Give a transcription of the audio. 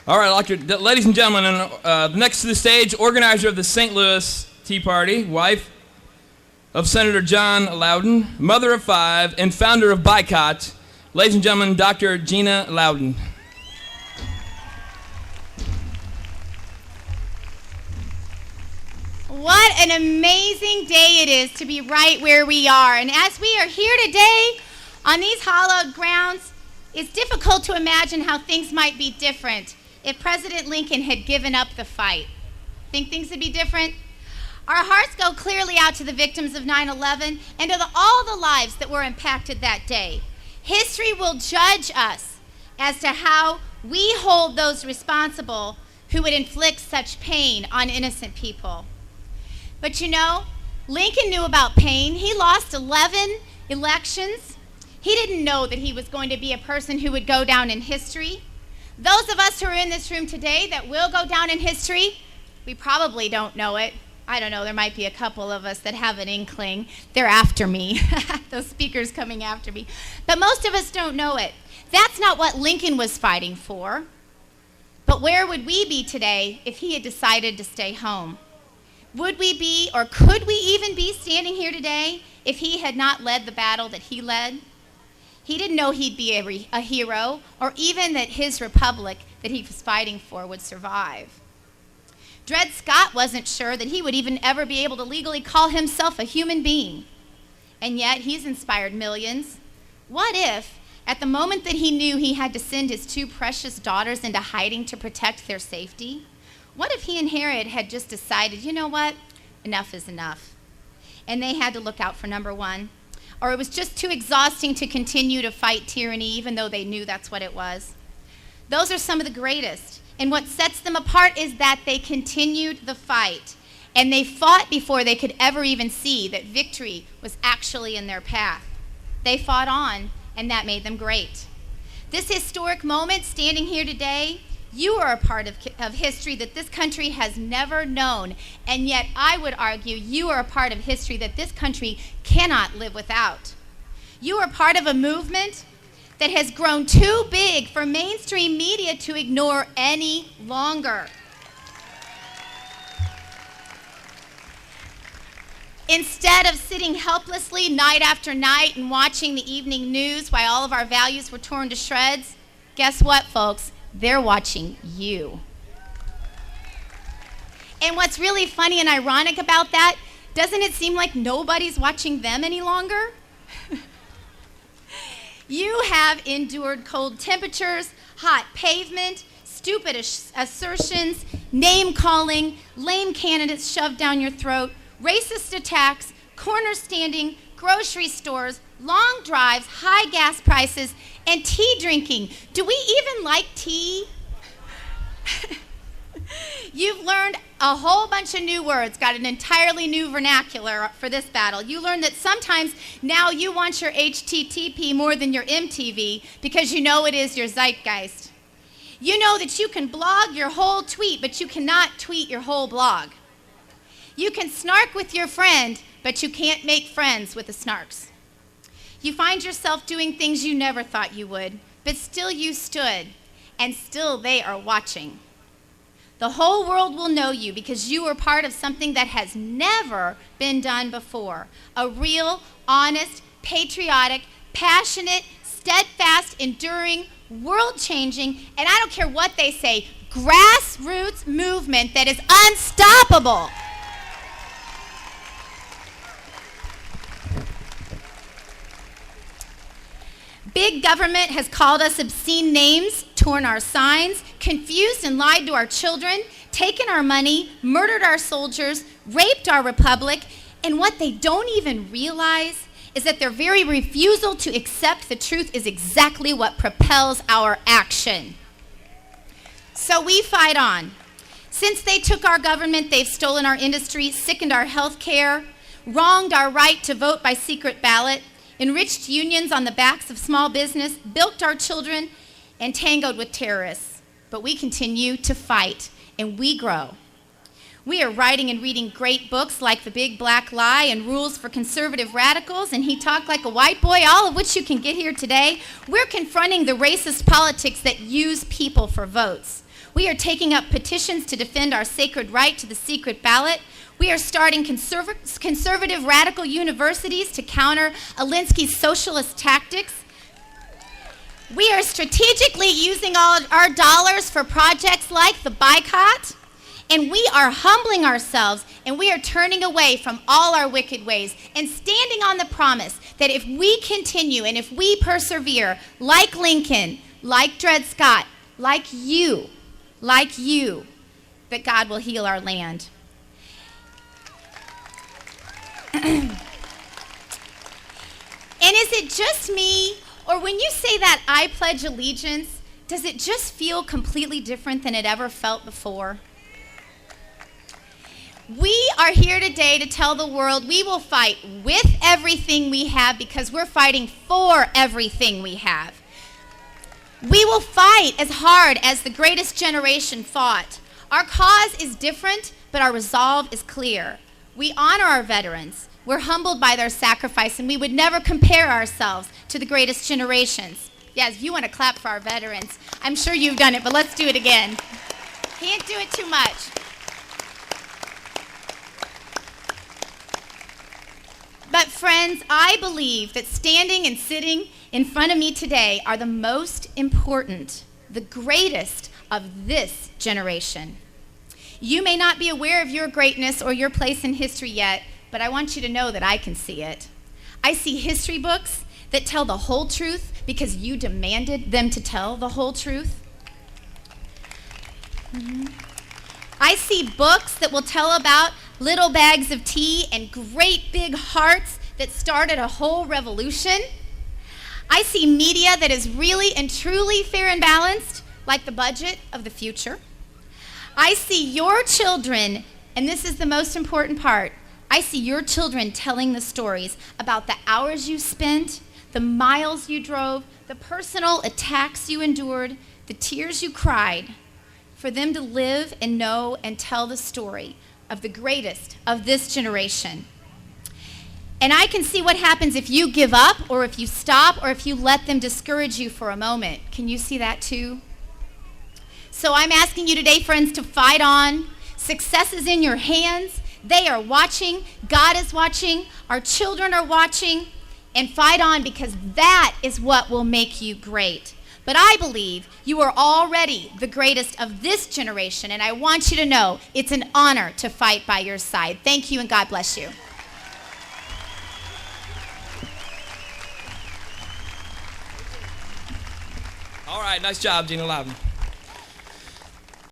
All right, ladies and gentlemen, next to the stage, organizer of the St. Louis Tea Party, wife of Senator Gina Loudon, mother of 5, and founder of Boycott, ladies and gentlemen, Dr. Gina Loudon. What an amazing day it is to be right where we are. And as we are here today on these hallowed grounds, it's difficult to imagine how things might be different if President Lincoln had given up the fight. Think things would be different? Our hearts go clearly out to the victims of 9/11 and to all the lives that were impacted that day. History will judge us as to how we hold those responsible who would inflict such pain on innocent people. But you know, Lincoln knew about pain. He lost 11 elections. He didn't know that he was going to be a person who would go down in history. Those of us who are in this room today that will go down in history, we probably don't know it. I don't know, there might be a couple of us that have an inkling. They're after me, those speakers coming after me. But most of us don't know it. That's not what Lincoln was fighting for. But where would we be today if he had decided to stay home? Would we be, or could we even be standing here today if he had not led the battle that he led? He didn't know he'd be a hero, or even that his republic that he was fighting for would survive. Dred Scott wasn't sure that he would even ever be able to legally call himself a human being. And yet he's inspired millions. What if, at the moment that he knew he had to send his 2 precious daughters into hiding to protect their safety, what if he and Harriet had just decided, you know what, enough is enough? And they had to look out for number 1. Or it was just too exhausting to continue to fight tyranny, even though they knew that's what it was. Those are some of the greatest. And what sets them apart is that they continued the fight. And they fought before they could ever even see that victory was actually in their path. They fought on, and that made them great. This historic moment, standing here today, you are a part of history that this country has never known, and yet I would argue you are a part of history that this country cannot live without. You are part of a movement that has grown too big for mainstream media to ignore any longer. Instead of sitting helplessly night after night and watching the evening news while all of our values were torn to shreds, guess what, folks? They're watching you. And what's really funny and ironic about that, doesn't it seem like nobody's watching them any longer? You have endured cold temperatures, hot pavement, stupid assertions, name-calling, lame candidates shoved down your throat, racist attacks, corner standing, grocery stores, long drives, high gas prices, and tea drinking. Do we even like tea? You've learned a whole bunch of new words, got an entirely new vernacular for this battle. You learned that sometimes now you want your HTTP more than your MTV because you know it is your zeitgeist. You know that you can blog your whole tweet, but you cannot tweet your whole blog. You can snark with your friend, but you can't make friends with the snarks. You find yourself doing things you never thought you would, but still you stood, and still they are watching. The whole world will know you because you are part of something that has never been done before. A real, honest, patriotic, passionate, steadfast, enduring, world-changing, and I don't care what they say, grassroots movement that is unstoppable. Big government has called us obscene names, torn our signs, confused and lied to our children, taken our money, murdered our soldiers, raped our republic, and what they don't even realize is that their very refusal to accept the truth is exactly what propels our action. So we fight on. Since they took our government, they've stolen our industry, sickened our health care, wronged our right to vote by secret ballot, enriched unions on the backs of small business, bilked our children, and tangoed with terrorists. But we continue to fight, and we grow. We are writing and reading great books like The Big Black Lie and Rules for Conservative Radicals and He Talked Like a White Boy, all of which you can get here today. We're confronting the racist politics that use people for votes. We are taking up petitions to defend our sacred right to the secret ballot. We are starting conservative radical universities to counter Alinsky's socialist tactics. We are strategically using all our dollars for projects like the boycott. And we are humbling ourselves, and we are turning away from all our wicked ways and standing on the promise that if we continue and if we persevere, like Lincoln, like Dred Scott, like you, that God will heal our land. And is it just me, or when you say that I pledge allegiance, does it just feel completely different than it ever felt before? We are here today to tell the world we will fight with everything we have because we're fighting for everything we have. We will fight as hard as the greatest generation fought. Our cause is different, but our resolve is clear. We honor our veterans. We're humbled by their sacrifice, and we would never compare ourselves to the greatest generations. Yes, if you want to clap for our veterans, I'm sure you've done it, but let's do it again. Can't do it too much. But friends, I believe that standing and sitting in front of me today are the most important, the greatest of this generation. You may not be aware of your greatness or your place in history yet, but I want you to know that I can see it. I see history books that tell the whole truth because you demanded them to tell the whole truth. I see books that will tell about little bags of tea and great big hearts that started a whole revolution. I see media that is really and truly fair and balanced, like the budget of the future. I see your children, and this is the most important part, I see your children telling the stories about the hours you spent, the miles you drove, the personal attacks you endured, the tears you cried, for them to live and know and tell the story of the greatest of this generation. And I can see what happens if you give up or if you stop or if you let them discourage you for a moment. Can you see that too? So I'm asking you today, friends, to fight on. Success is in your hands. They are watching. God is watching. Our children are watching. And fight on because that is what will make you great. But I believe you are already the greatest of this generation, and I want you to know it's an honor to fight by your side. Thank you, and God bless you. All right, nice job, Gina Loudon.